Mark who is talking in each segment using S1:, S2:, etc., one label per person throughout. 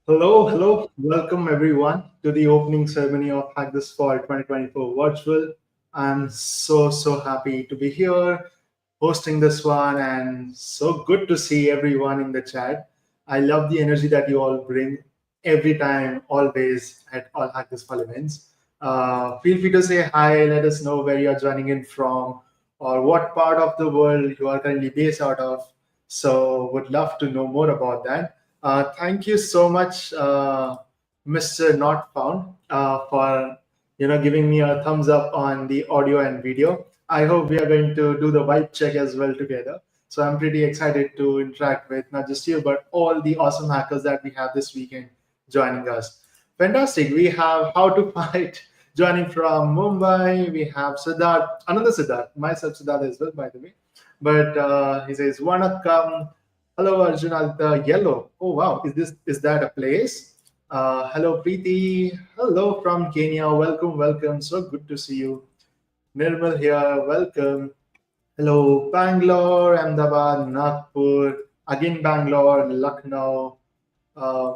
S1: Hello, hello. Welcome everyone to the opening ceremony of Hack This Fall 2024 virtual. I'm so happy to be here hosting this one and so good to see everyone in the chat. I love the energy that you all bring every time, always at all Hack This Fall events. Feel free to say hi, let us know where you're joining in from or what part of the world you are currently based out of. So would love to know more about that. Thank you so much, Mr. Not Found, for giving me a thumbs up on the audio and video. I hope we are going to do the vibe check as well together. So I'm pretty excited to interact with not just you, but all the awesome hackers that we have this weekend joining us. Fantastic. We have How to Fight joining from Mumbai. We have Siddharth, another Siddharth, myself Siddharth as well, by the way. But he says, Vanakkam. Hello, Arjun Aditya. Yellow. Oh, wow. Is that a place? Hello, Preeti. Hello from Kenya. Welcome, welcome. So good to see you. Nirmal here. Welcome. Hello, Bangalore, Ahmedabad, Nagpur. Again, Bangalore, Lucknow. Uh,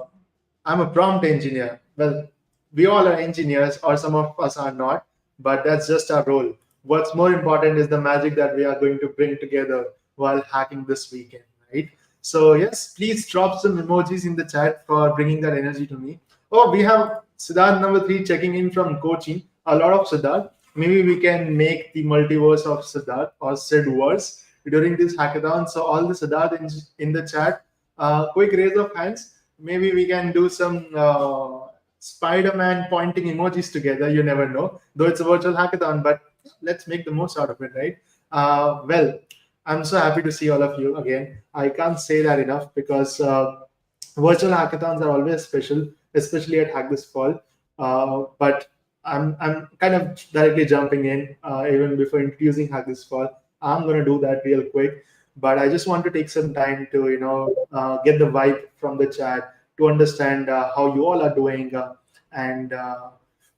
S1: I'm a prompt engineer. Well, we all are engineers, or some of us are not, but that's just our role. What's more important is the magic that we are going to bring together while hacking this weekend, right? So, yes, please drop some emojis in the chat for bringing that energy to me. Oh, we have Siddharth number 3 checking in from Kochi. A lot of Siddharth. Maybe we can make the multiverse of Siddharth or Sidverse during this hackathon. So, all the Siddharth in the chat, quick raise of hands. Maybe we can do some Spider-Man pointing emojis together. You never know, though it's a virtual hackathon, but let's make the most out of it, right? Well, I'm so happy to see all of you again. I can't say that enough because virtual hackathons are always special, especially at Hack This Fall. But I'm kind of directly jumping in even before introducing Hack This Fall. I'm going to do that real quick, but I just want to take some time to get the vibe from the chat to understand how you all are doing and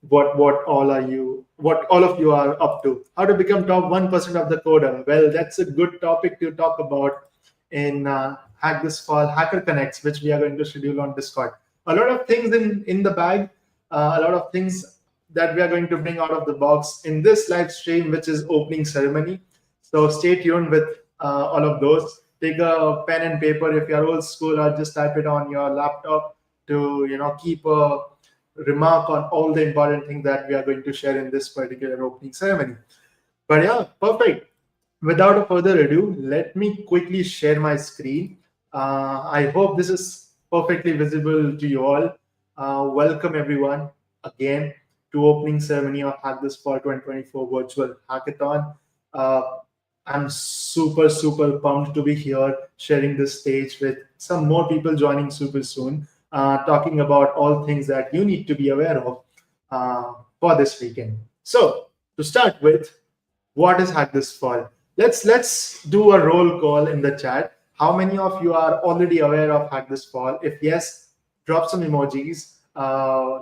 S1: what all of you are up to. How to become top 1% of the coder? Well, that's a good topic to talk about in Hack This Fall Hacker Connects, which we are going to schedule on Discord. A lot of things in the bag, a lot of things that we are going to bring out of the box in this live stream, which is opening ceremony. So stay tuned with all of those. Take a pen and paper if you're old school, or just type it on your laptop to keep a remark on all the important things that we are going to share in this particular opening ceremony. But yeah, perfect. Without a further ado, let me quickly share my screen. I hope this is perfectly visible to you all. Welcome everyone again to opening ceremony of Hack This Fall 2024 Virtual Hackathon. I'm super pumped to be here sharing this stage with some more people joining super soon, talking about all things that you need to be aware of for this weekend. So to start with, what is Hack This Fall? Let's do a roll call in the chat. How many of you are already aware of Hack This Fall? If yes, drop some emojis.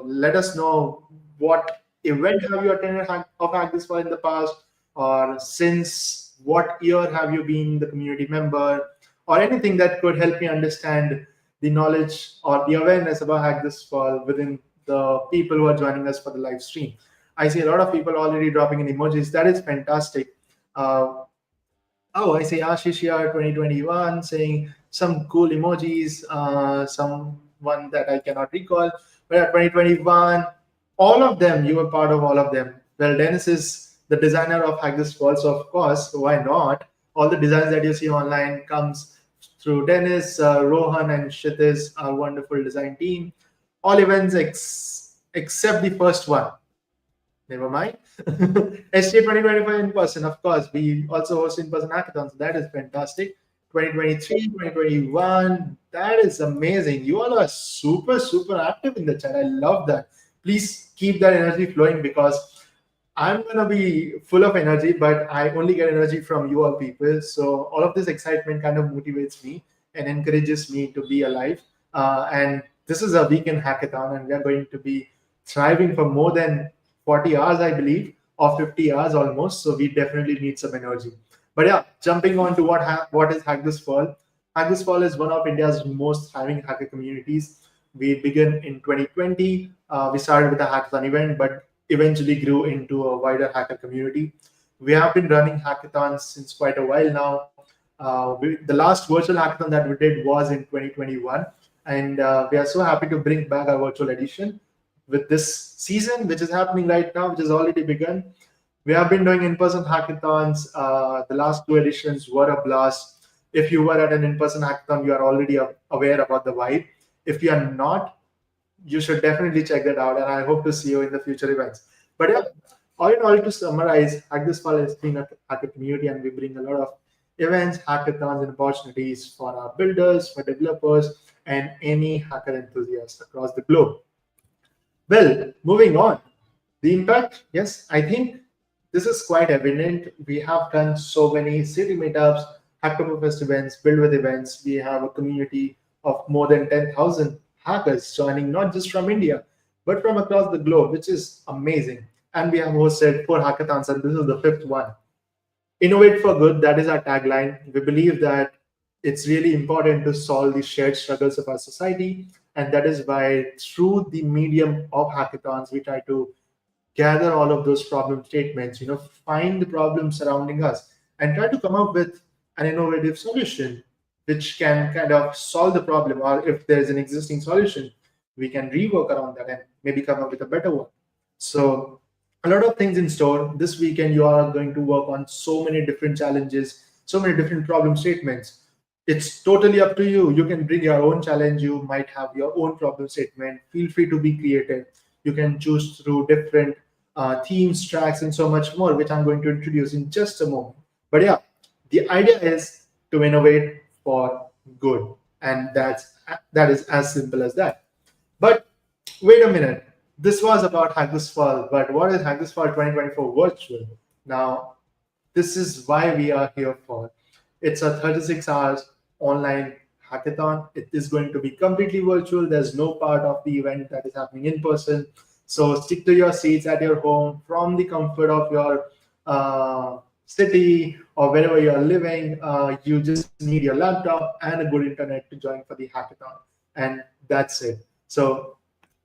S1: Let us know what event have you attended of Hack This Fall in the past, or since what year have you been the community member, or anything that could help me understand the knowledge or the awareness about Hack This Fall within the people who are joining us for the live stream. I see a lot of people already dropping in emojis. That is fantastic. Oh, I see Ashish here 2021 saying some cool emojis, someone that I cannot recall. But at 2021, all of them, you were part of all of them. Well, Dennis is the designer of Hack This Fall, so of course, why not? All the designs that you see online comes through Dennis, Rohan, and Kshitiz, our wonderful design team. All events except the first one. Never mind. SJ 2025 in person, of course. We also host in-person hackathons. That is fantastic. 2023, 2021, that is amazing. You all are super active in the chat. I love that. Please keep that energy flowing, because I'm going to be full of energy, but I only get energy from you all people. So all of this excitement kind of motivates me and encourages me to be alive. And this is a weekend hackathon, and we are going to be thriving for more than 40 hours, I believe, or 50 hours almost. So we definitely need some energy. But yeah, jumping on to what is Hack This Fall. Hack This Fall is one of India's most thriving hacker communities. We began in 2020. We started with a hackathon event, but eventually grew into a wider hacker community. We have been running hackathons since quite a while now. The last virtual hackathon that we did was in 2021, and we are so happy to bring back our virtual edition with this season, which is happening right now, which has already begun. We have been doing in-person hackathons. The last two editions were a blast. If you were at an in-person hackathon, you are already aware about the vibe. If you are not, you should definitely check that out, and I hope to see you in the future events. But yeah, all in all, to summarize, Hack This Fall has been a hacker community, and we bring a lot of events, hackathons, and opportunities for our builders, for developers, and any hacker enthusiast across the globe. Well, moving on. The impact, yes, I think this is quite evident. We have done so many city meetups, Hacktoberfest events, Build with events. We have a community of more than 10,000 hackers joining, not just from India, but from across the globe, which is amazing. And we have hosted 4 hackathons, and this is the 5th one. Innovate for good, that is our tagline. We believe that it's really important to solve the shared struggles of our society. And that is why, through the medium of hackathons, we try to gather all of those problem statements, find the problems surrounding us, and try to come up with an innovative solution which can kind of solve the problem. Or if there's an existing solution, we can rework around that and maybe come up with a better one. So a lot of things in store. This weekend, you are going to work on so many different challenges, so many different problem statements. It's totally up to you. You can bring your own challenge. You might have your own problem statement. Feel free to be creative. You can choose through different themes, tracks, and so much more, which I'm going to introduce in just a moment. But yeah, the idea is to innovate for good, and that is as simple as that. But wait a minute. This was about Hack This Fall, but what is Hack This Fall 2024 virtual? Now, this is why we are here for. It's a 36 hours online hackathon. It is going to be completely virtual. There's no part of the event that is happening in person. So stick to your seats at your home from the comfort of your city or wherever you are living. You just need your laptop and a good internet to join for the hackathon. And that's it. So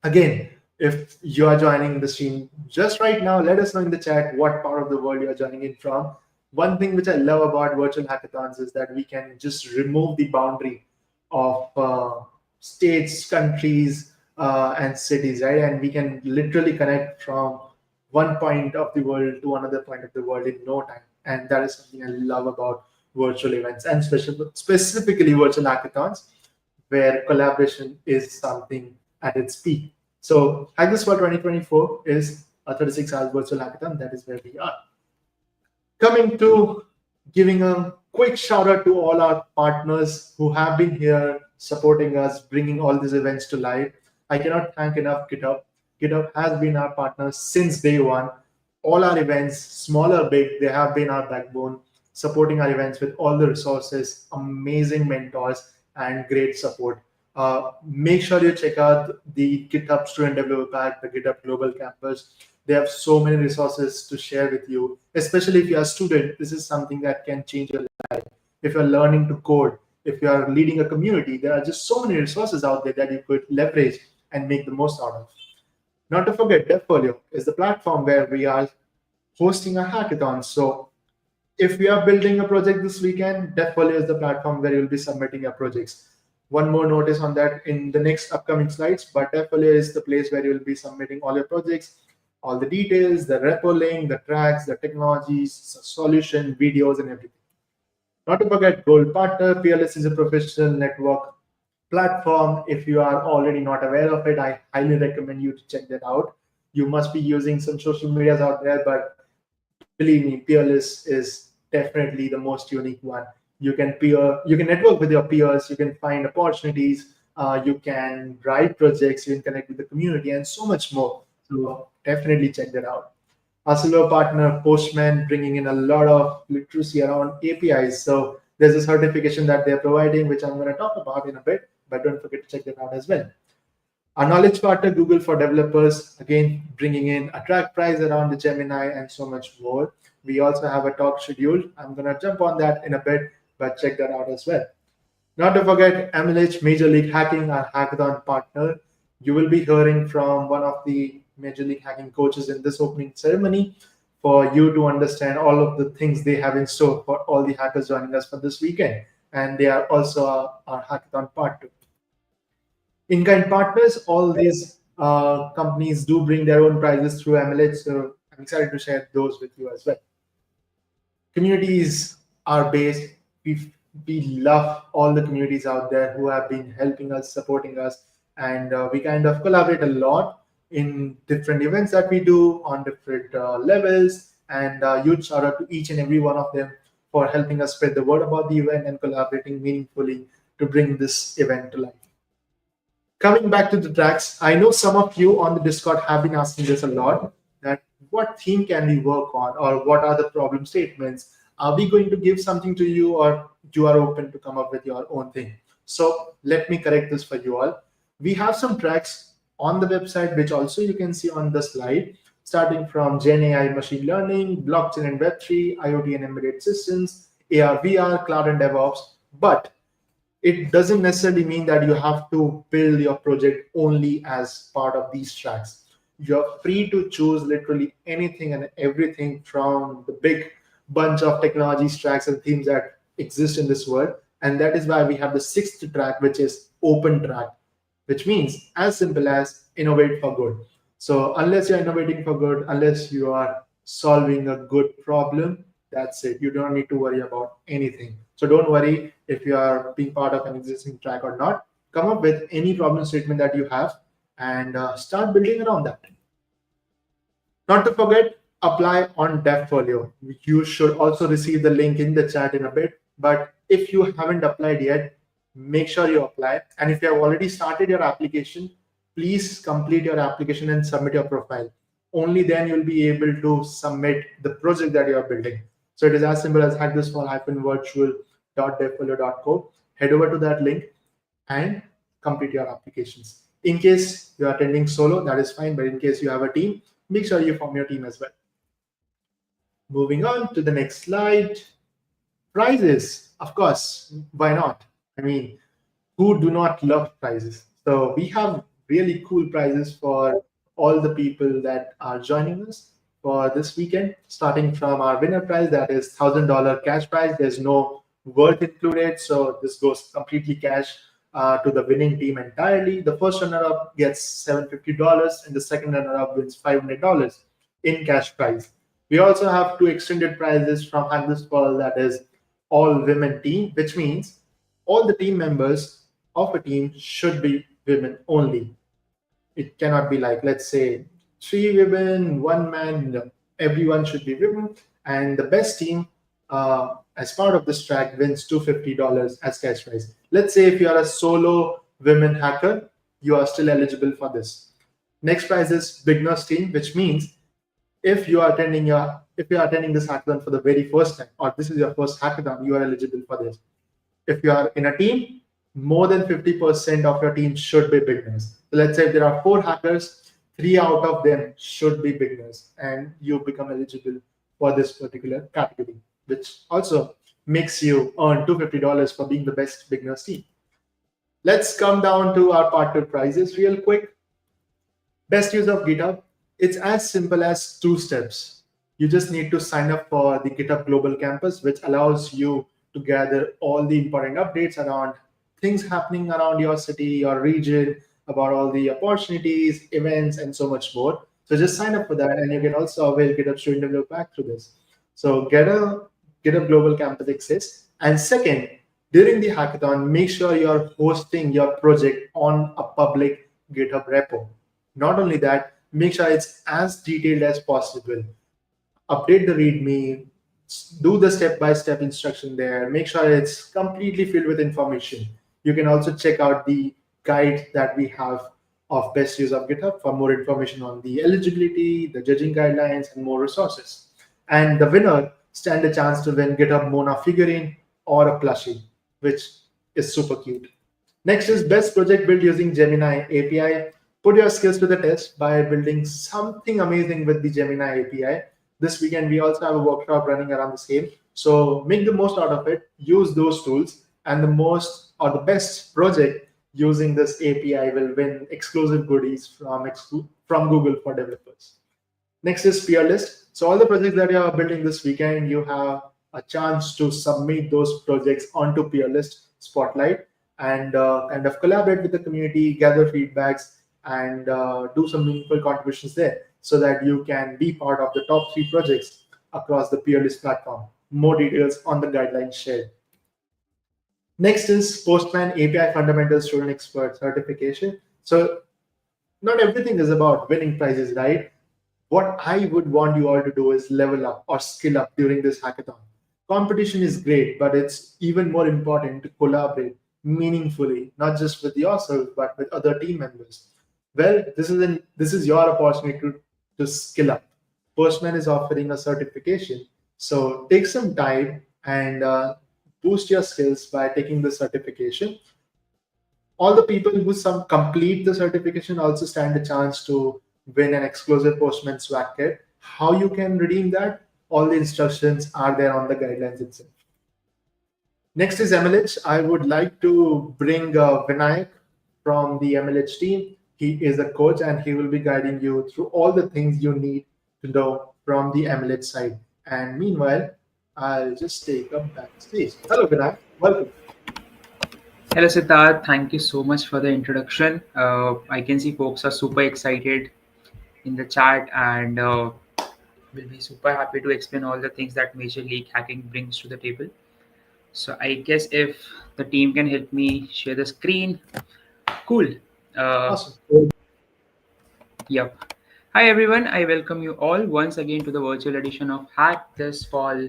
S1: again, if you are joining the stream just right now, let us know in the chat what part of the world you are joining in from. One thing which I love about virtual hackathons is that we can just remove the boundary of states, countries, and cities, right? And we can literally connect from one point of the world to another point of the world in no time. And that is something I love about virtual events, and specifically virtual hackathons, where collaboration is something at its peak. So Hack This Fall 2024 is a 36 hours virtual hackathon. That is where we are. Coming to giving a quick shout out to all our partners who have been here supporting us, bringing all these events to life. I cannot thank enough GitHub. GitHub has been our partner since day one. All our events, small or big, they have been our backbone, supporting our events with all the resources, amazing mentors, and great support. Make sure you check out the GitHub Student Developer Pack, the GitHub Global Campus. They have so many resources to share with you, especially if you're a student. This is something that can change your life. If you're learning to code, if you are leading a community, there are just so many resources out there that you could leverage and make the most out of. Not to forget, DevFolio is the platform where we are hosting a hackathon. So if we are building a project this weekend, DevFolio is the platform where you'll be submitting your projects. One more notice on that in the next upcoming slides, but DevFolio is the place where you'll be submitting all your projects, all the details, the repo link, the tracks, the technologies, solution, videos, and everything. Not to forget, Gold Partner, Peerless is a professional network platform. If you are already not aware of it, I highly recommend you to check that out. You must be using some social medias out there, but believe me, Peerless is definitely the most unique one. You can network with your peers, you can find opportunities, you can write projects, you can connect with the community, and so much more. So definitely check that out. Our silver partner, Postman, bringing in a lot of literacy around APIs. So there's a certification that they're providing, which I'm going to talk about in a bit, but don't forget to check that out as well. Our knowledge partner, Google for Developers, again, bringing in a track prize around the Gemini and so much more. We also have a talk scheduled. I'm going to jump on that in a bit, but check that out as well. Not to forget MLH Major League Hacking, our hackathon partner. You will be hearing from one of the Major League Hacking coaches in this opening ceremony for you to understand all of the things they have in store for all the hackers joining us for this weekend. And they are also our hackathon partner. In-kind partners, all these companies do bring their own prizes through MLH, so I'm excited to share those with you as well. Communities are based. We love all the communities out there who have been helping us, supporting us, and we kind of collaborate a lot in different events that we do on different levels. And huge shout out to each and every one of them for helping us spread the word about the event and collaborating meaningfully to bring this event to life. Coming back to the tracks, I know some of you on the Discord have been asking this a lot, that what theme can we work on, or what are the problem statements? Are we going to give something to you, or you are open to come up with your own thing? So let me correct this for you all. We have some tracks on the website, which also you can see on the slide, starting from Gen AI, machine learning, blockchain and Web3, IoT and embedded systems, AR, VR, cloud and DevOps. But it doesn't necessarily mean that you have to build your project only as part of these tracks. You're free to choose literally anything and everything from the big bunch of technologies, tracks, and themes that exist in this world. And that is why we have the sixth track, which is open track, which means as simple as innovate for good. So unless you're innovating for good, unless you are solving a good problem, that's it. You don't need to worry about anything. So don't worry if you are being part of an existing track or not. Come up with any problem statement that you have and start building around that. Not to forget, apply on DevFolio. You should also receive the link in the chat in a bit. But if you haven't applied yet, make sure you apply. And if you have already started your application, please complete your application and submit your profile. Only then you'll be able to submit the project that you are building. So it is as simple as hackthisfall-virtual.devfolio.co. Head over to that link and complete your applications. In case you are attending solo, that is fine. But in case you have a team, make sure you form your team as well. Moving on to the next slide. Prizes, of course, why not? I mean, who do not love prizes? So we have really cool prizes for all the people that are joining us for this weekend, starting from our winner prize, that is $1,000 cash prize. There's no worth included, so this goes completely cash to the winning team entirely. The first runner-up gets $750, and the second runner-up wins $500 in cash prize. We also have two extended prizes from Hack This Fall, that is all women team, which means all the team members of a team should be women only. It cannot be like, let's say, 3 women, 1 man. No. Everyone should be women. And the best team, as part of this track, wins $250 as cash prize. Let's say if you are a solo women hacker, you are still eligible for this. Next prize is beginners team, which means if you are attending this hackathon for the very first time, or this is your first hackathon, you are eligible for this. If you are in a team, more than 50% of your team should be beginners. So let's say if there are 4 hackers, 3 out of them should be beginners, and you become eligible for this particular category, which also makes you earn $250 for being the best beginners team. Let's come down to our partner prizes real quick. Best use of GitHub. It's as simple as 2 steps. You just need to sign up for the GitHub Global Campus, which allows you to gather all the important updates around things happening around your city, your region, about all the opportunities, events, and so much more. So just sign up for that, and you can also avail GitHub Student Developer Pack through this. So GitHub Global Campus exists. And second, during the hackathon, make sure you're hosting your project on a public GitHub repo. Not only that, make sure it's as detailed as possible. Update the README, do the step-by-step instruction there, make sure it's completely filled with information. You can also check out the guide that we have of best use of GitHub for more information on the eligibility, the judging guidelines, and more resources. And the winner stand a chance to win GitHub Mona figurine or a plushie, which is super cute. Next is best project built using Gemini API. Put your skills to the test by building something amazing with the Gemini API. This weekend, we also have a workshop running around the same. So make the most out of it. Use those tools and the most or the best project using this API will win exclusive goodies from Google for developers. Next is peer list. So all the projects that you are building this weekend, you have a chance to submit those projects onto peer list spotlight and kind of collaborate with the community, gather feedbacks, and do some meaningful contributions there so that you can be part of the top 3 projects across the peer list platform. More details on the guidelines shared. Next is Postman API Fundamentals Student Expert Certification. So not everything is about winning prizes, right? What I would want you all to do is level up or skill up during this hackathon. Competition is great, but it's even more important to collaborate meaningfully, not just with yourself, but with other team members. Well, this is your opportunity to skill up. Postman is offering a certification, so take some time and boost your skills by taking the certification. All the people who some complete the certification also stand a chance to win an exclusive Postman swag kit. How you can redeem that? All the instructions are there on the guidelines itself. Next is MLH. I would like to bring Vinayak from the MLH team. He is a coach and he will be guiding you through all the things you need to know from the MLH side. And meanwhile, I'll just take a backstage. Hello, Vinayak. Welcome.
S2: Hello, Siddharth. Thank you so much for the introduction. I can see folks are super excited in the chat and will be super happy to explain all the things that Major League Hacking brings to the table. So, I guess if the team can help me share the screen, cool. Uh,
S1: Awesome.
S2: yep. Hi, everyone. I welcome you all once again to the virtual edition of Hack this fall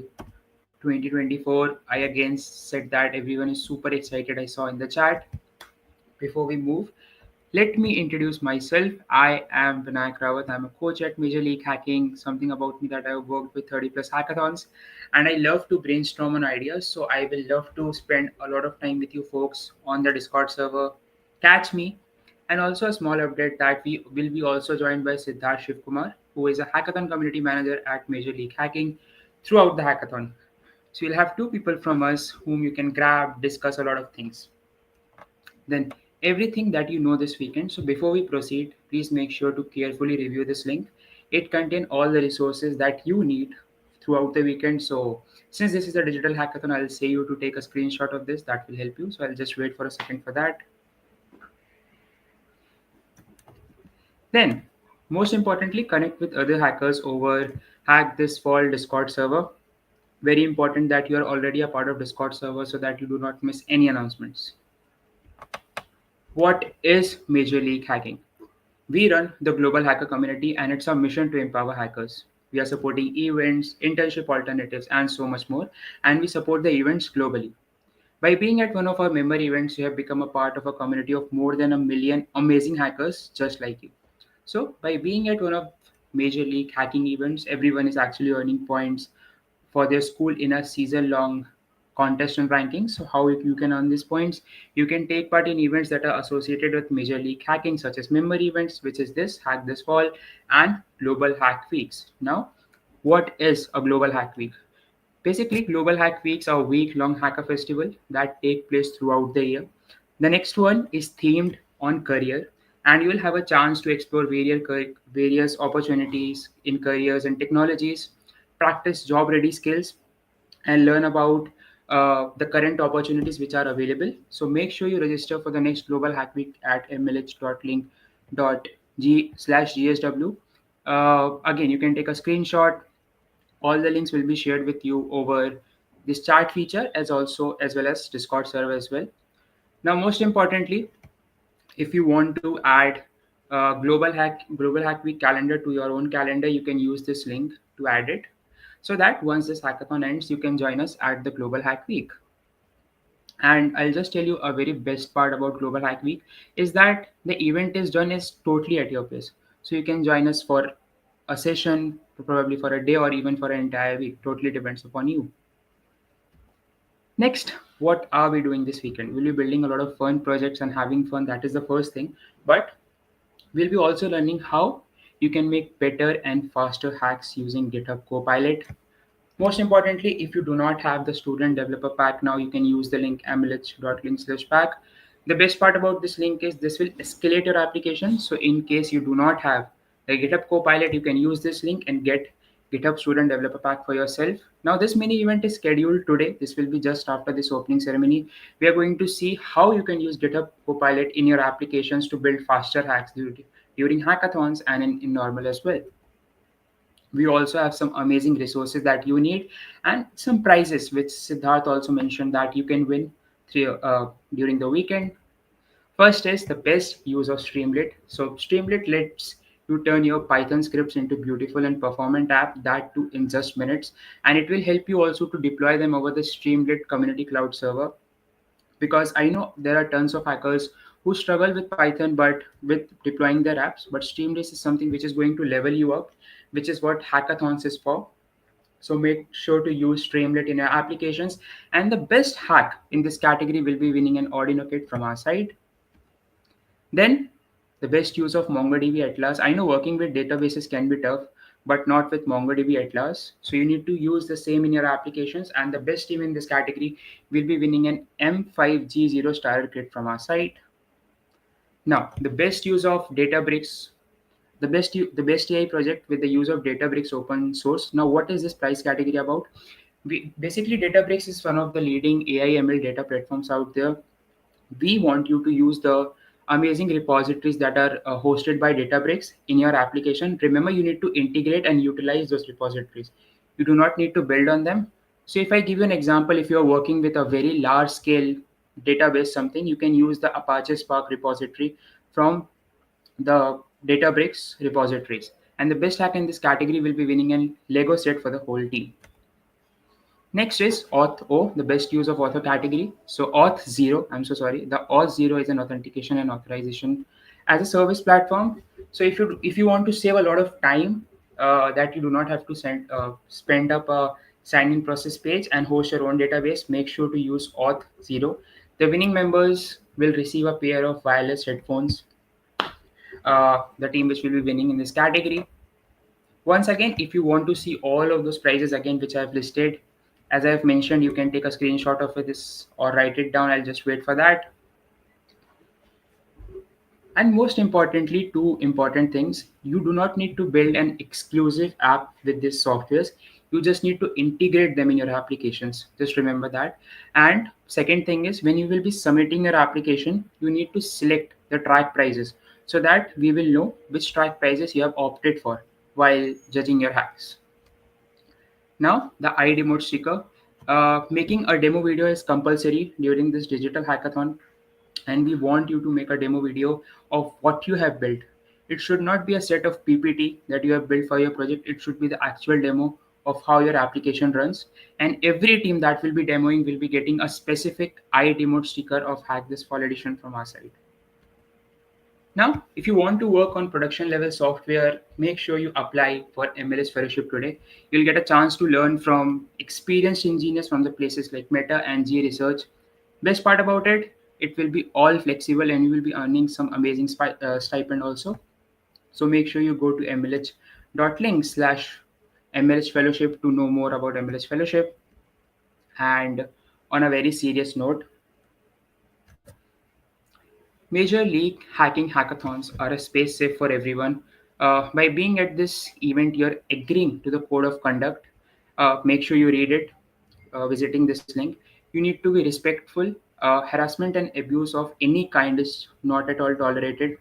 S2: 2024. I again said that everyone is super excited. I saw in the chat. Before we move, let me introduce myself. I am Vinayak Rawat. I'm a coach at Major League Hacking. Something about me that I've worked with 30 plus hackathons, and I love to brainstorm on ideas. So I will love to spend a lot of time with you folks on the Discord server. Catch me. And also a small update that we will be also joined by Siddharth Shivkumar, who is a hackathon community manager at Major League Hacking throughout the hackathon. So you'll have two people from us whom you can grab, discuss a lot of things. Then everything that you know this weekend. So before we proceed, please make sure to carefully review this link. It contains all the resources that you need throughout the weekend. So since this is a digital hackathon, I'll say you to take a screenshot of this. That will help you. So I'll just wait for a second for that. Then, most importantly, connect with other hackers over Hack This Fall Discord server. Very important that you are already a part of Discord server so that you do not miss any announcements. What is Major League Hacking? We run the global hacker community and it's our mission to empower hackers. We are supporting events, internship alternatives, and so much more. And we support the events globally. By being at one of our member events, you have become a part of a community of more than a million amazing hackers just like you. So, by being at one of major league hacking events, everyone is actually earning points for their school in a season long contest and ranking. So, how you can earn these points? You can take part in events that are associated with major league hacking, such as member events, which is this Hack This Fall, and Global Hack Weeks. Now, what is a Global Hack Week? Basically, Global Hack Weeks are a week-long hacker festival that take place throughout the year. The next one is themed on career, and you will have a chance to explore various opportunities in careers and technologies, practice job-ready skills, and learn about the current opportunities which are available. So make sure you register for the next Global Hack Week at mlh.link.g/gsw. Again, you can take a screenshot. All the links will be shared with you over this chat feature as well as Discord server as well. Now, most importantly, if you want to add Global Hack Week calendar to your own calendar, you can use this link to add it, so that once this hackathon ends, you can join us at the Global Hack Week. And I'll just tell you a very best part about Global Hack Week is that the event is done is totally at your place. So you can join us for a session, probably for a day or even for an entire week. Totally depends upon you. Next, what are we doing this weekend? We'll be building a lot of fun projects and having fun. That is the first thing. But we'll be also learning how you can make better and faster hacks using GitHub Copilot. Most importantly, if you do not have the student developer pack now, you can use the link mlh.link/pack. The best part about this link is this will escalate your application. So in case you do not have the GitHub Copilot, you can use this link and get GitHub student developer pack for yourself. Now this mini event is scheduled today. This will be just after this opening ceremony. We are going to see how you can use GitHub Copilot in your applications to build faster hacks during hackathons and in normal as well. We also have some amazing resources that you need and some prizes which Siddharth also mentioned that you can win during the weekend. First is the best use of Streamlit. So Streamlit lets you turn your Python scripts into beautiful and performant app, that too in just minutes, and it will help you also to deploy them over the Streamlit community cloud server, because I know there are tons of hackers who struggle with Python but with deploying their apps. But Streamlit is something which is going to level you up, which is what hackathons is for. So make sure to use Streamlit in your applications. And the best hack in this category will be winning an Arduino kit from our side. Then the best use of MongoDB Atlas. I know working with databases can be tough, but not with MongoDB Atlas. So you need to use the same in your applications. And the best team in this category will be winning an M5G0 starter kit from our site. Now, the best use of Databricks, the best AI project with the use of Databricks open source. Now, what is this price category about? Basically, Databricks is one of the leading AI ML data platforms out there. We want you to use the amazing repositories that are hosted by Databricks in your application. Remember, you need to integrate and utilize those repositories. You do not need to build on them. So if I give you an example, if you're working with a very large scale database, something, you can use the Apache Spark repository from the Databricks repositories. And the best hack in this category will be winning a Lego set for the whole team. Next is Auth O, the best use of author category. So Auth 0, I'm so sorry. The Auth 0 is an authentication and authorization as a service platform. So if you want to save a lot of time, that you do not have to spend up a sign-in process page and host your own database, make sure to use Auth 0. The winning members will receive a pair of wireless headphones. The team which will be winning in this category. Once again, if you want to see all of those prices again, which I've listed, as I've mentioned, you can take a screenshot of this or write it down. I'll just wait for that. And most importantly, two important things. You do not need to build an exclusive app with these softwares. You just need to integrate them in your applications. Just remember that. And second thing is, when you will be submitting your application, you need to select the track prices so that we will know which track prices you have opted for while judging your hacks. Now, the iDemo sticker. Making a demo video is compulsory during this digital hackathon, and we want you to make a demo video of what you have built. It should not be a set of PPT that you have built for your project. It should be the actual demo of how your application runs. And every team that will be demoing will be getting a specific iDemo sticker of Hack This Fall edition from our side. Now, if you want to work on production level software, make sure you apply for MLS Fellowship today. You'll get a chance to learn from experienced engineers from the places like Meta and G Research. Best part about it, it will be all flexible and you will be earning some amazing stipend also. So make sure you go to mlh.link/MLH Fellowship to know more about MLS Fellowship. And on a very serious note, Major League Hacking hackathons are a space safe for everyone. By being at this event, you're agreeing to the code of conduct. Make sure you read it visiting this link. You need to be respectful. Harassment and abuse of any kind is not at all tolerated.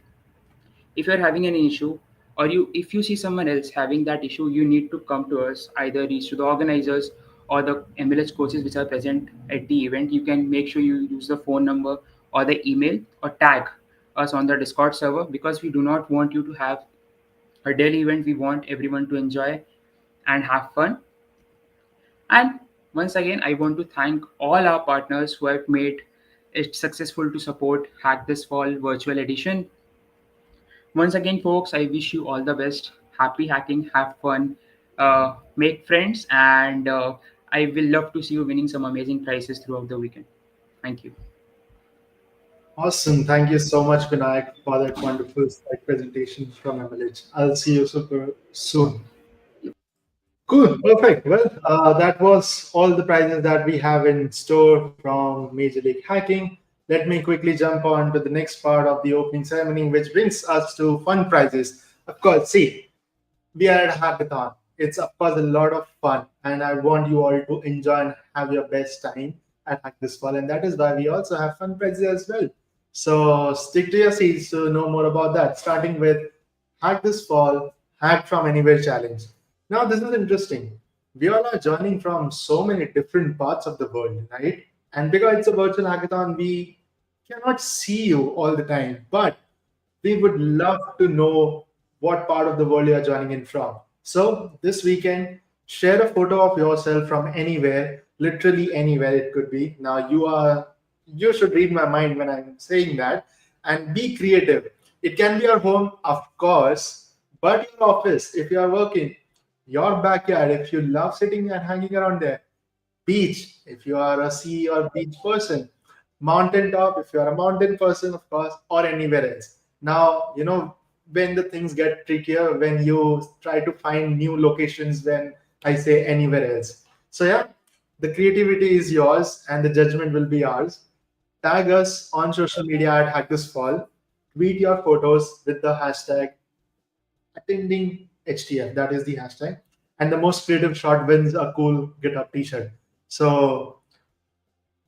S2: If you're having an issue, or if you see someone else having that issue, you need to come to us, either reach to the organizers or the MLS coaches which are present at the event. You can make sure you use the phone number or the email or tag us on the Discord server, because we do not want you to have a daily event. We want everyone to enjoy and have fun. And once again, I want to thank all our partners who have made it successful to support Hack This Fall virtual edition. Once again, folks, I wish you all the best. Happy hacking, have fun, make friends, and I will love to see you winning some amazing prizes throughout the weekend. Thank you.
S1: Awesome. Thank you so much, Vinayak, for that wonderful slide presentation from MLH. I'll see you super soon. Cool. Cool, perfect. Well, that was all the prizes that we have in store from Major League Hacking. Let me quickly jump on to the next part of the opening ceremony, which brings us to fun prizes. Of course, see, we are at a hackathon. It's of course a lot of fun, and I want you all to enjoy and have your best time at Hack This Fall, and that is why we also have fun prizes as well. So stick to your seats to know more about that. Starting with Hack This Fall, Hack from Anywhere challenge. Now this is interesting. We all are joining from so many different parts of the world, right? And because it's a virtual hackathon, we cannot see you all the time, but we would love to know what part of the world you are joining in from. So this weekend, share a photo of yourself from anywhere, literally anywhere it could be. Now you should read my mind when I'm saying that, and be creative. It can be your home, of course, but your office if you are working, your backyard if you love sitting and hanging around there, beach if you are a sea or beach person, mountaintop if you are a mountain person, of course, or anywhere else. Now, when the things get trickier, when you try to find new locations, when I say anywhere else. So, yeah, the creativity is yours and the judgment will be ours. Tag us on social media at Hack This Fall. Tweet your photos with the hashtag attending HTF. That is the hashtag. And the most creative shot wins a cool GitHub t-shirt. So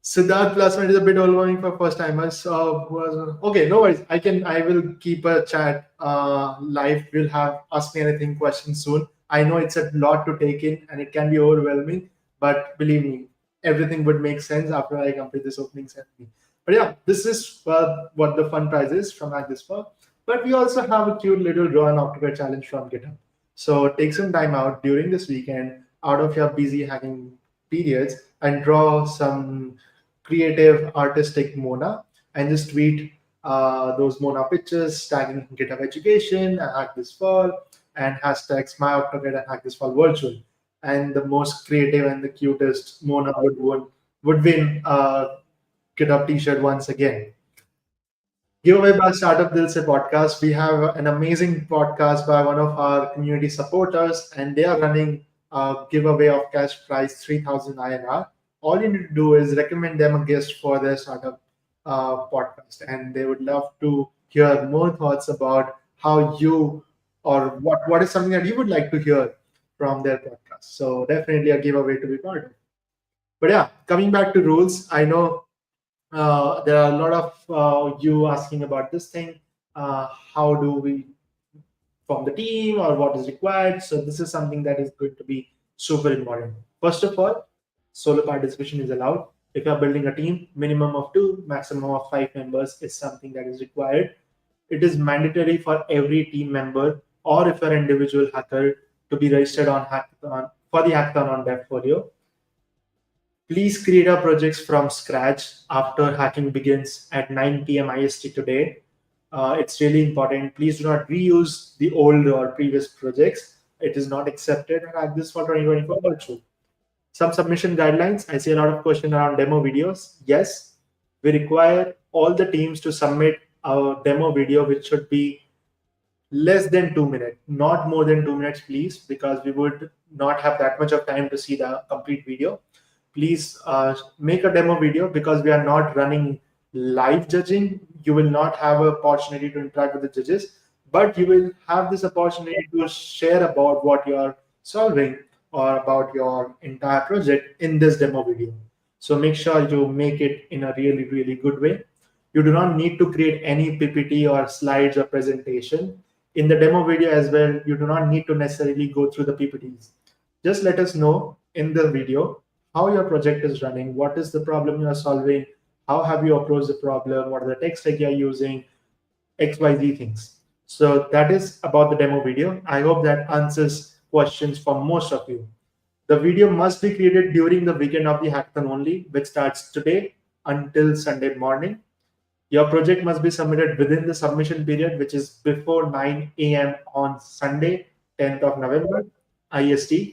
S1: Siddharth Plasma is a bit overwhelming for first timers. Okay, no worries. I will keep a chat live. We'll have ask me anything questions soon. I know it's a lot to take in and it can be overwhelming, but believe me, everything would make sense after I complete this opening ceremony. But yeah, this is what the fun prize is from Hack This For. But we also have a cute little draw and October challenge from GitHub. So take some time out during this weekend, out of your busy hacking periods, and draw some creative artistic Mona and just tweet those Mona pictures, tagging GitHub Education and Hack This Fall and hashtags MyOctoGet and Hack This Fall Virtual. And the most creative and the cutest Mona would win a GitHub t-shirt once again. Giveaway by Startup Dil Se podcast. We have an amazing podcast by one of our community supporters, and they are running a giveaway of cash prize 3,000 INR. All you need to do is recommend them a guest for their startup podcast, and they would love to hear more thoughts about how you or what is something that you would like to hear from their podcast. So definitely a giveaway to be part of. But yeah, coming back to rules, I know there are a lot of you asking about this thing. How do we form the team or what is required? So this is something that is going to be super important. First of all, solo participation is allowed. If you are building a team, minimum of 2, maximum of 5 members is something that is required. It is mandatory for every team member or if you're an individual hacker to be registered on hackathon for the hackathon on Devfolio. Please create our projects from scratch after hacking begins at 9 p.m. IST today. It's really important. Please do not reuse the old or previous projects. It is not accepted at this for 2024 virtual. Some submission guidelines. I see a lot of questions around demo videos. Yes, we require all the teams to submit a demo video, which should be less than 2 minutes, not more than 2 minutes, please, because we would not have that much of time to see the complete video. Please make a demo video because we are not running live judging. You will not have an opportunity to interact with the judges, but you will have this opportunity to share about what you are solving or about your entire project in this demo video. So make sure you make it in a really, really good way. You do not need to create any PPT or slides or presentation. In the demo video as well, you do not need to necessarily go through the PPTs. Just let us know in the video how your project is running, what is the problem you are solving, how have you approached the problem, what are the tech stack you are using, XYZ things. So that is about the demo video. I hope that answers questions for most of you. The video must be created during the weekend of the hackathon only, which starts today until Sunday morning. Your project must be submitted within the submission period, which is before 9 a.m. on Sunday, 10th of November, IST.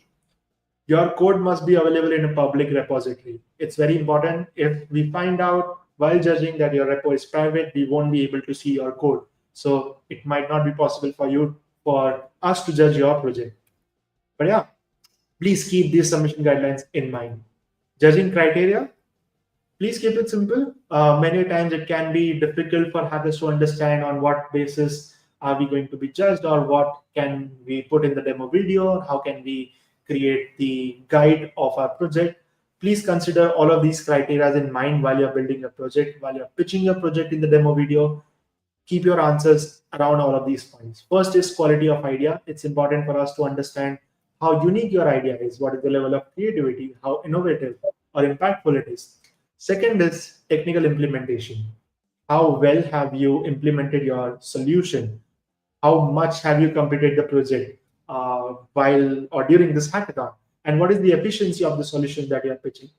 S1: Your code must be available in a public repository. It's very important. If we find out while judging that your repo is private, we won't be able to see your code. So it might not be possible for us to judge your project. But yeah, Please keep these submission guidelines in mind. Judging criteria, please keep it simple. Many times it can be difficult for hackers to understand on what basis are we going to be judged, or what can we put in the demo video, how can we create the guide of our project. Please consider all of these criteria in mind while you're building your project, while you're pitching your project in the demo video. Keep your answers around all of these points. First is quality of idea. It's important for us to understand how unique your idea is, what is the level of creativity, how innovative or impactful it is. Second is technical implementation. How well have you implemented your solution? How much have you completed the project while or during this hackathon? And what is the efficiency of the solution that you're pitching?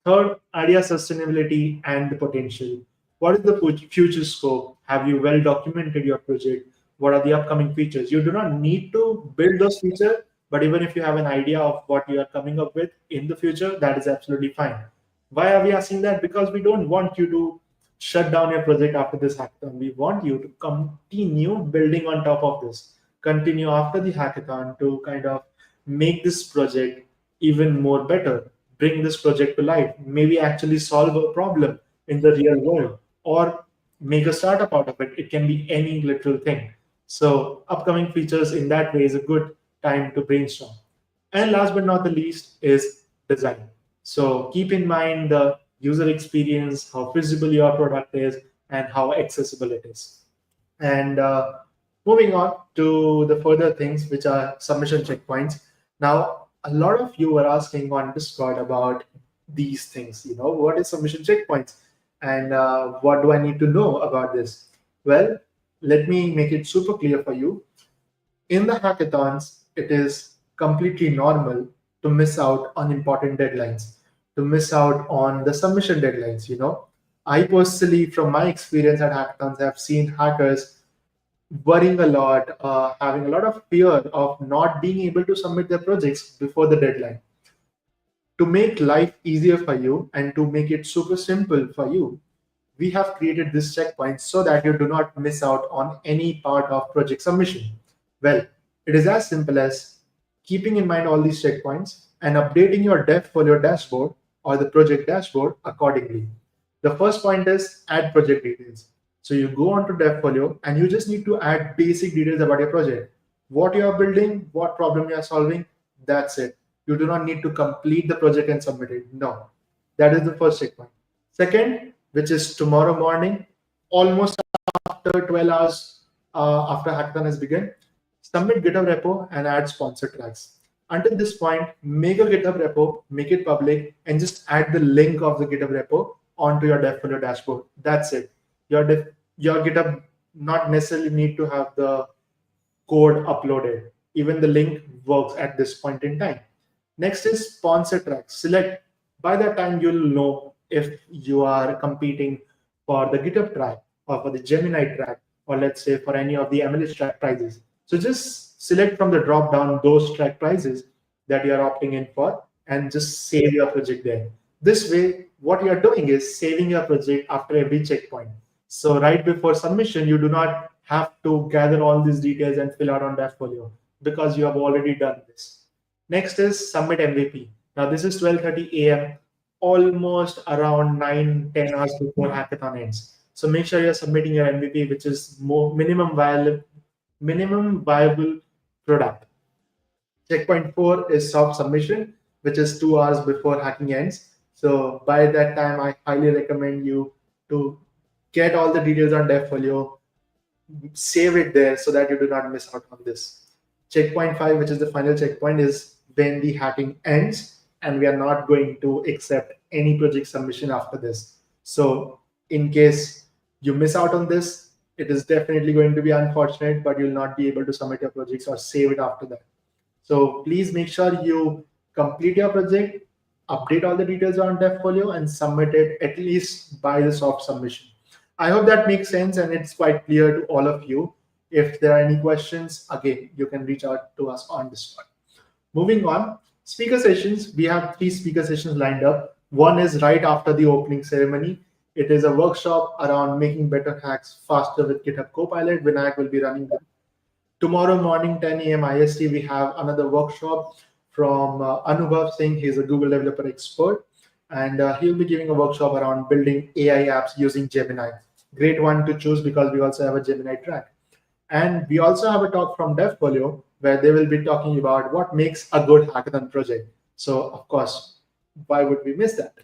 S1: Third, idea sustainability and the potential. What is the future scope? Have you well documented your project? What are the upcoming features? You do not need to build those features, but even if you have an idea of what you are coming up with in the future, that is absolutely fine. Why are we asking that? Because we don't want you to shut down your project after this hackathon. We want you to continue building on top of this, continue after the hackathon to kind of make this project even more better, bring this project to life, maybe actually solve a problem in the real world, or make a startup out of it. It can be any literal thing. So upcoming features in that way is a good time to brainstorm. And last but not the least is design. So keep in mind the user experience, how visible your product is, and how accessible it is. And moving on to the further things, which are submission checkpoints. Now, a lot of you were asking on Discord about these things. You know, what is submission checkpoints, and what do I need to know about this? Well, let me make it super clear for you. In the hackathons, it is completely normal to miss out on important deadlines, to miss out on the submission deadlines. You know, I personally, from my experience at hackathons, have seen hackers worrying a lot, having a lot of fear of not being able to submit their projects before the deadline. To make life easier for you and to make it super simple for you, we have created this checkpoint so that you do not miss out on any part of project submission. Well, it is as simple as keeping in mind all these checkpoints and updating your DevFolio dashboard or the project dashboard accordingly. The first point is add project details. So you go on to DevFolio and you just need to add basic details about your project. What you are building, what problem you are solving, that's it. You do not need to complete the project and submit it. No, that is the first checkpoint. Second, which is tomorrow morning, almost after 12 hours after hackathon has begun, submit GitHub repo and add sponsor tracks. Until this point, make a GitHub repo, make it public, and just add the link of the GitHub repo onto your DevFolio dashboard. That's it. Your GitHub not necessarily need to have the code uploaded. Even the link works at this point in time. Next is sponsor tracks. Select. By that time, you'll know if you are competing for the GitHub track or for the Gemini track, or let's say for any of the MLS track prizes. So just select from the drop down those track prizes that you're opting in for and just save your project there. This way, what you're doing is saving your project after every checkpoint. So right before submission, you do not have to gather all these details and fill out on DevFolio because you have already done this. Next is submit MVP. Now this is 12:30 a.m., almost around 9-10 hours before hackathon ends. So make sure you're submitting your MVP, which is minimum viable product. Checkpoint 4 is soft submission, which is 2 hours before hacking ends. So by that time, I highly recommend you to get all the details on DevFolio, save it there so that you do not miss out on this. Checkpoint 5, which is the final checkpoint, is when the hacking ends and we are not going to accept any project submission after this. So in case you miss out on this, it is definitely going to be unfortunate, but you'll not be able to submit your projects or save it after that. So please make sure you complete your project, update all the details on DevFolio, and submit it at least by the soft submission. I hope that makes sense and it's quite clear to all of you. If there are any questions, again, you can reach out to us on Discord. Moving on, speaker sessions. We have 3 speaker sessions lined up. One is right after the opening ceremony. It is a workshop around making better hacks faster with GitHub Copilot. Vinayak will be running that. Tomorrow morning, 10 a.m. IST, we have another workshop from Anubhav Singh. He's a Google developer expert, and he'll be giving a workshop around building AI apps using Gemini. Great one to choose because we also have a Gemini track. And we also have a talk from DevFolio where they will be talking about what makes a good hackathon project. So, of course, why would we miss that?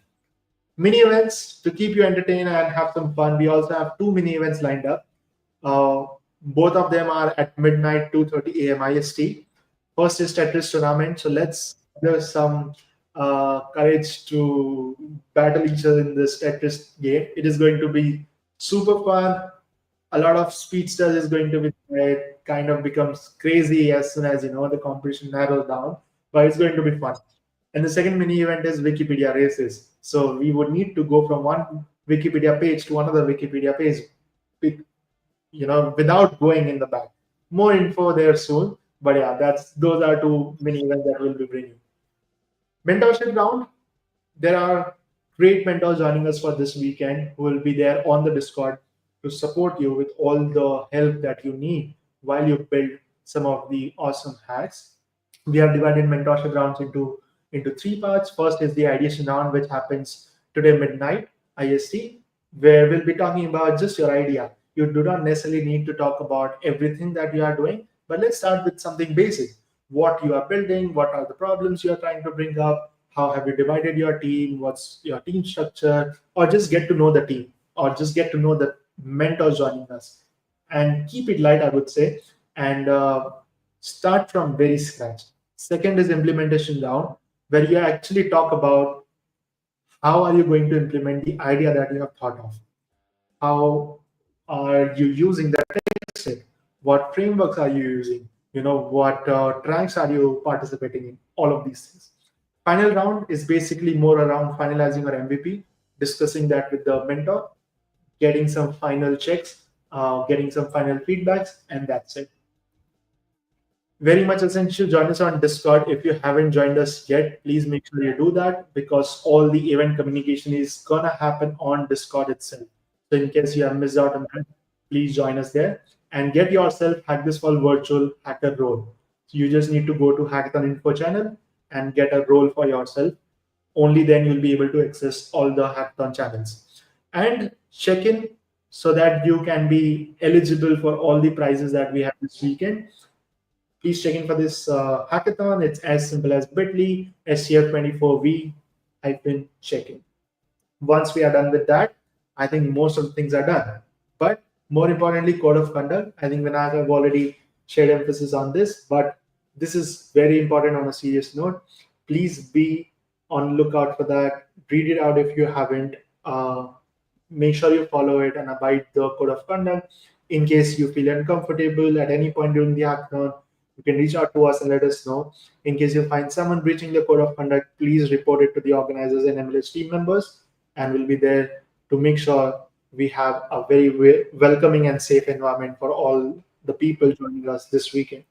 S1: Mini events to keep you entertained and have some fun. We also have two mini events lined up. Uh, Both of them are at midnight, 2:30 a.m. IST. First is Tetris tournament. So let's there's some courage to battle each other in this Tetris game. It is going to be super fun. A lot of speedsters is going to be there. It kind of becomes crazy as soon as the competition narrows down, but it's going to be fun. And the second mini event is Wikipedia races. So we would need to go from one Wikipedia page to another Wikipedia page, without going in the back. More info there soon. But yeah, those are two mini events that we'll be bringing. Mentorship round. There are great mentors joining us for this weekend who will be there on the Discord to support you with all the help that you need while you build some of the awesome hacks. We have divided mentorship rounds into three parts. First is the ideation round, which happens today midnight IST, where we'll be talking about just your idea. You do not necessarily need to talk about everything that you are doing, but let's start with something basic. What you are building, what are the problems you are trying to bring up, how have you divided your team, what's your team structure, or just get to know the team, or just get to know the mentors joining us. And keep it light, I would say, and start from very scratch. Second is implementation round, where you actually talk about how are you going to implement the idea that you have thought of. How are you using that tech stack? What frameworks are you using? What tracks are you participating in? All of these things. Final round is basically more around finalizing our MVP, discussing that with the mentor, getting some final checks, getting some final feedbacks, and that's it. Very much essential. Join us on Discord. If you haven't joined us yet, please make sure you do that because all the event communication is gonna happen on Discord itself. So in case you have missed out on that, please join us there and get yourself Hack This Fall virtual hacker role. So you just need to go to Hackathon info channel and get a role for yourself. Only then you'll be able to access all the hackathon channels and check in so that you can be eligible for all the prizes that we have this weekend. Please check in for this hackathon. It's as simple as bit.ly SCF24V check-in. Once we are done with that, I think most of the things are done. But more importantly, code of conduct. I think Vinayak have already shared emphasis on this, but this is very important on a serious note. Please be on lookout for that. Read it out if you haven't. Make sure you follow it and abide the code of conduct. In case you feel uncomfortable at any point during the hackathon, you can reach out to us and let us know. In case you find someone breaching the code of conduct, please report it to the organizers and MLS team members, and we'll be there to make sure we have a very welcoming and safe environment for all the people joining us this weekend.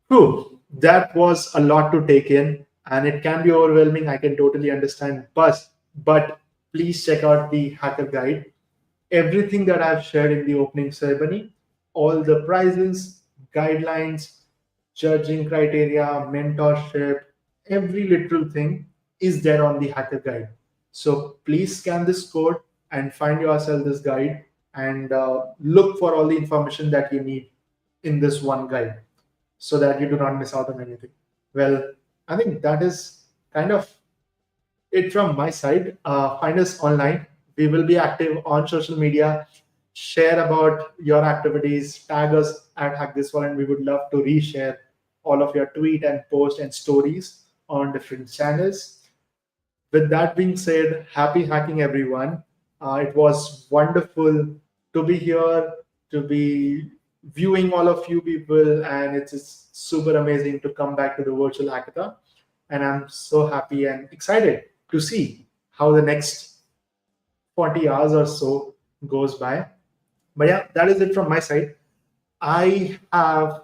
S1: Whew, that was a lot to take in, and it can be overwhelming. I can totally understand, but please check out the hacker guide. Everything that I've shared in the opening ceremony, all the prizes, guidelines, judging criteria, mentorship, every little thing is there on the hacker guide. So please scan this code and find yourself this guide and look for all the information that you need in this one guide so that you do not miss out on anything. Well, I think that is kind of it from my side. Find us online. We will be active on social media. Share about your activities. Tag us at Hack This Fall, and we would love to reshare all of your tweet and post and stories on different channels. With that being said, happy hacking, everyone. It was wonderful to be here, to be viewing all of you people, and it's just super amazing to come back to the virtual hackathon. And I'm so happy and excited to see how the next 40 hours or so goes by. But yeah, that is it from my side. I have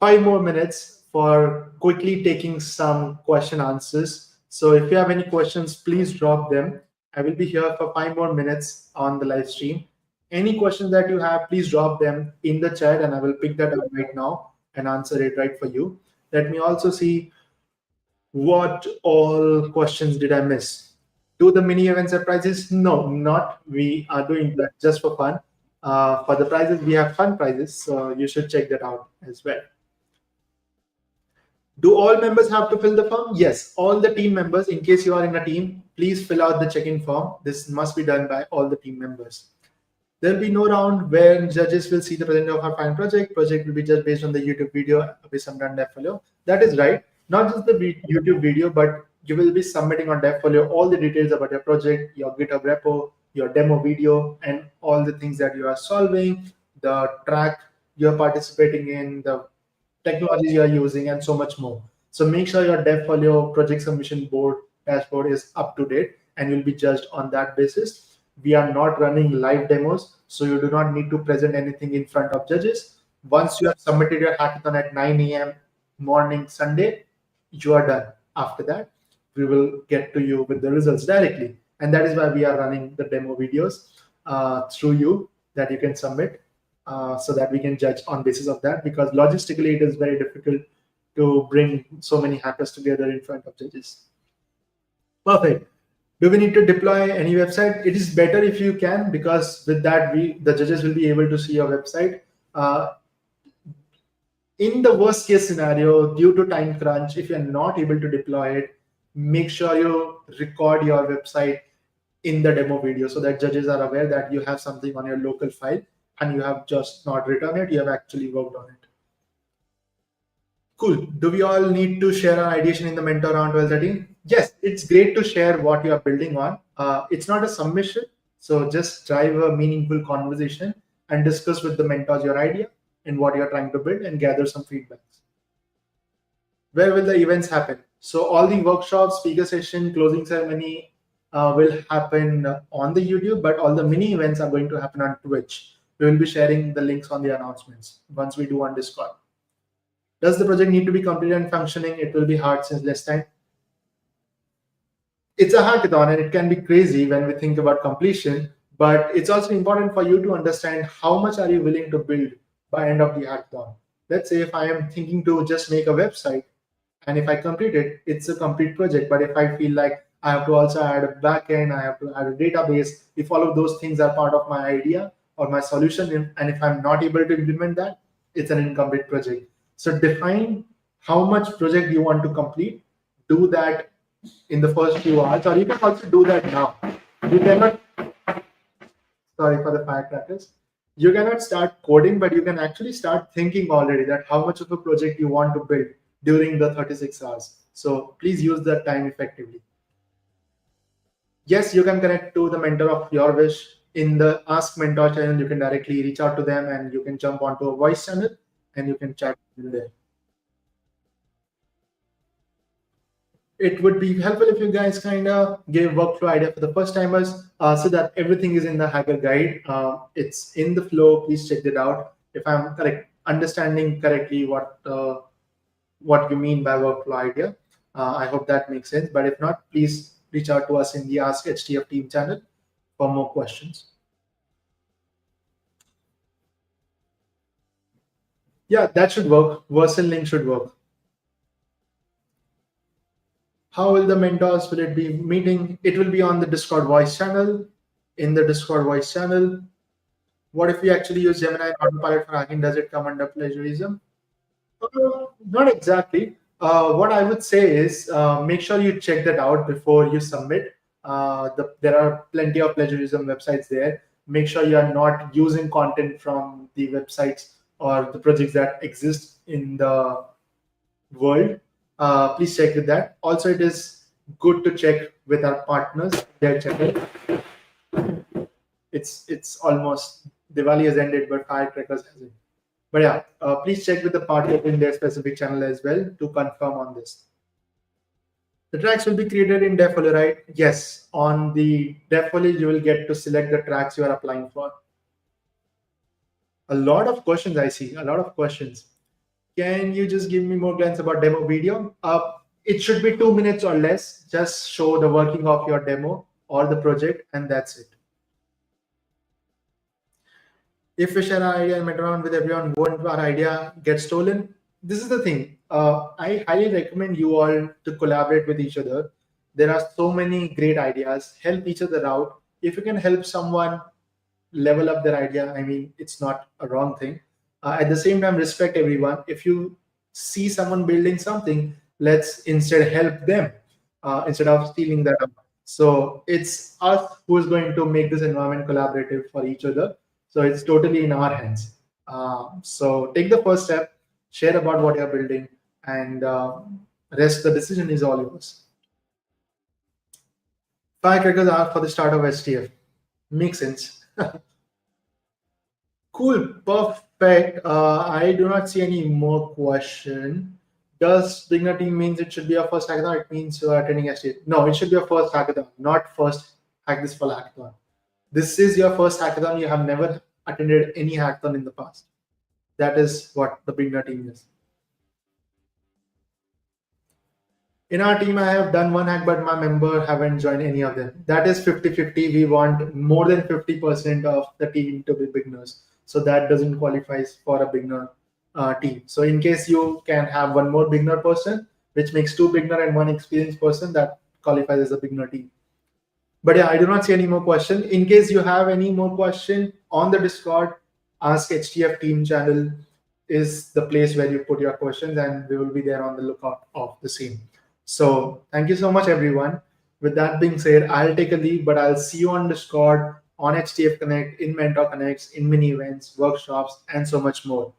S1: 5 more minutes for quickly taking some question answers. So if you have any questions, please drop them. I will be here for 5 more minutes on the live stream. Any questions that you have, please drop them in the chat and I will pick that up right now and answer it right for you. Let me also see What all questions did I miss? Do the mini events have prizes? No, not. We are doing that just for fun. For the prizes, we have fun prizes, so you should check that out as well. Do all members have to fill the form? Yes, all the team members. In case you are in a team, please fill out the check-in form. This must be done by all the team members. There'll be no round where judges will see the presenter of our final project. Project will be judged based on the YouTube video based on DevFolio. That is right. Not just the YouTube video, but you will be submitting on DevFolio all the details about your project, your GitHub repo, your demo video, and all the things that you are solving, the track you're participating in, the technologies you are using, and so much more. So make sure your DevFolio project submission board dashboard is up to date, and you'll be judged on that basis. We are not running live demos, so you do not need to present anything in front of judges. Once you have submitted your hackathon at 9 a.m. morning Sunday, you are done. After that, we will get to you with the results directly. And that is why we are running the demo videos through you that you can submit so that we can judge on basis of that, because logistically it is very difficult to bring so many hackers together in front of judges. Perfect. Do we need to deploy any website? It is better if you can, because with that, the judges will be able to see your website. In the worst case scenario, due to time crunch, if you're not able to deploy it, make sure you record your website in the demo video so that judges are aware that you have something on your local file and you have just not written it, you have actually worked on it. Cool. Do we all need to share our ideation in the mentor round 12:30? Yes, it's great to share what you are building on. It's not a submission, so just drive a meaningful conversation and discuss with the mentors your idea and what you're trying to build and gather some feedbacks. Where will the events happen? So all the workshops, speaker session, closing ceremony will happen on the YouTube, but all the mini events are going to happen on Twitch. We will be sharing the links on the announcements once we do on Discord. Does the project need to be completed and functioning? It will be hard since less time. It's a hackathon and it can be crazy when we think about completion, but it's also important for you to understand how much are you willing to build by end of the hackathon. Let's say if I am thinking to just make a website, and if I complete it, it's a complete project. But if I feel like I have to also add a backend, I have to add a database, if all of those things are part of my idea or my solution, and if I'm not able to implement that, it's an incomplete project. So define how much project you want to complete. Do that in the first few hours, or you can also do that now. You cannot, sorry for the firecrackers. You cannot start coding, but you can actually start thinking already that how much of a project you want to build during the 36 hours. So please use that time effectively. Yes, you can connect to the mentor of your wish in the Ask Mentor channel. You can directly reach out to them and you can jump onto a voice channel and you can chat in there. It would be helpful if you guys kind of gave workflow idea for the first timers so that everything is in the hacker guide. It's in the flow. Please check it out. If I'm understanding correctly what you mean by workflow idea, I hope that makes sense. But if not, please reach out to us in the Ask HTF team channel for more questions. Yeah, that should work. Version link should work. How will the mentors, will it be meeting? It will be on the Discord voice channel. In the Discord voice channel, what if we actually use Gemini and Autopilot for hacking? Does it come under plagiarism? Not exactly. What I would say is make sure you check that out before you submit. There are plenty of plagiarism websites there. Make sure you are not using content from the websites or the projects that exist in the world. Please check with that. Also, it is good to check with our partners, their channel. It's almost Diwali has ended, but firecrackers hasn't. But yeah, please check with the partner in their specific channel as well to confirm on this. The tracks will be created in DevFolio, right? Yes, on the DevFolio, you will get to select the tracks you are applying for. A lot of questions I see, a lot of questions. Can you just give me more glance about demo video? It should be 2 minutes or less. Just show the working of your demo or the project, and that's it. If we share our idea and met around with everyone, won't our idea get stolen? This is the thing. I highly recommend you all to collaborate with each other. There are so many great ideas. Help each other out. If you can help someone level up their idea, I mean, it's not a wrong thing. At the same time, respect everyone. If you see someone building something, let's instead help them instead of stealing that up. So it's us who is going to make this environment collaborative for each other. So it's totally in our hands. So take the first step, share about what you're building, and rest the decision is all yours. Firecrackers are for the start of STF. Makes sense. Cool, perfect. I do not see any more question. Does beginner team means it should be your first hackathon? It means you are attending STF. No, it should be your first hackathon, not first hack this fall hackathon. This is your first hackathon. You have never attended any hackathon in the past. That is what the beginner team is. In our team, I have done one hack, but my member haven't joined any of them. That is 50-50. We want more than 50% of the team to be beginners. So that doesn't qualify for a beginner team. So in case you can have one more beginner person, which makes two beginner and one experienced person, that qualifies as a beginner team. But yeah, I do not see any more question. In case you have any more question on the Discord, Ask HTF team channel is the place where you put your questions, and we will be there on the lookout of the same. So thank you so much, everyone. With that being said, I'll take a leave, but I'll see you on Discord, on HTF Connect, in Mentor Connects, in mini events, workshops, and so much more.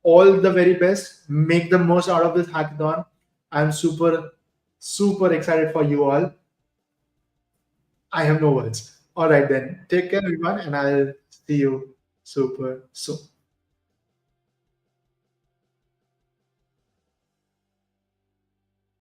S1: All the very best. Make the most out of this hackathon. I'm super, super excited for you all. I have no words. All right, then. Take care, everyone, and I'll see you super soon.